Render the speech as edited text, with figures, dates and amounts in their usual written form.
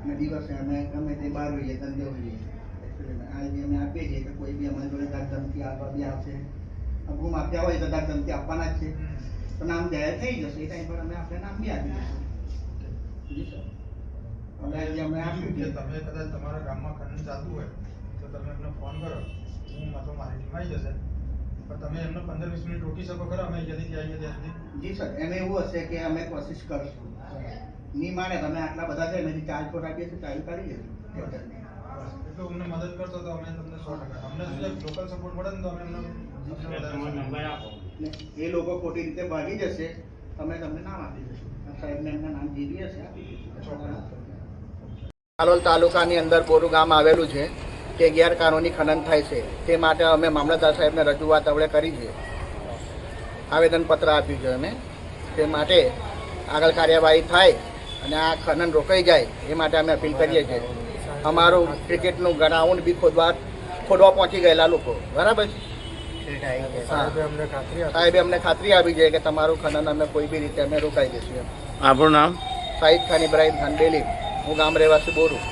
અને દિવસે અમે ગમે તે બહાર હોઈએ ધંધે હોઈએ આ બી અમે આપીએ છીએ કે કોઈ બી અમારી જોડે ધાક ધમકી આપવા બી આવશે ભૂમ આપ્યા હોય તો ધાક ધમકી આપવાના જ છે તો નામ જાહેર થઈ જશે એ ટાઈમ પર અમે આપણે નામ બી આપી દઈશું જી સર અમે આપ્યું કે તમે કદાચ તમારા ગામમાં ખનન ચાલતું હોય તો તમે એમને ફોન કરો હું તો મારી ટીમ આવી જશે પણ તમે એમને 15-20 મિનિટ રોકી શકો ખરા અમે અહીંયાથી આવીએ ત્યાંથી જી સર એમાં એવું હશે કે અમે કોશિશ કરશું નહીં માને તમે આટલા બધા છે એમાંથી 4 ફોટ આપીએ તો ચાલુ કરી દઈશું એટલે અમને મદદ કરશો તો અમે તમને 100% અમને શું લોકલ સપોર્ટ મળે ને તો અમે એમને નંબર આપો એ લોકો ખોટી રીતે ભાગી જશે તમે તમને નામ આપી દઈશું સાહેબને એમના નામ જે બી હશે આપી દઈશું હાલોલ તાલુકાની અંદર બોરુ ગામ આવેલું છે કે ગેરકાનૂની ખનન થાય છે તે માટે અમે મામલતદાર સાહેબને રજૂઆત આપણે કરી છે આવેદનપત્ર આપ્યું છે અમે તે માટે આગળ કાર્યવાહી થાય અને આ ખનન રોકાઈ જાય એ માટે અમે અપીલ કરીએ છીએ અમારું ક્રિકેટનું ગ્રાઉન્ડ બી ખોદવા પહોંચી ગયેલા લોકો બરાબર છે સાહેબે અમને ખાતરી આપી છે કે તમારું ખનન અમે કોઈ બી રીતે અમે રોકાઈ દઈશું આપણું નામ સાહિદ ખાન ઇબ્રાહિમ ખાન ડેલી હું ગામ રહેવાસી બોરું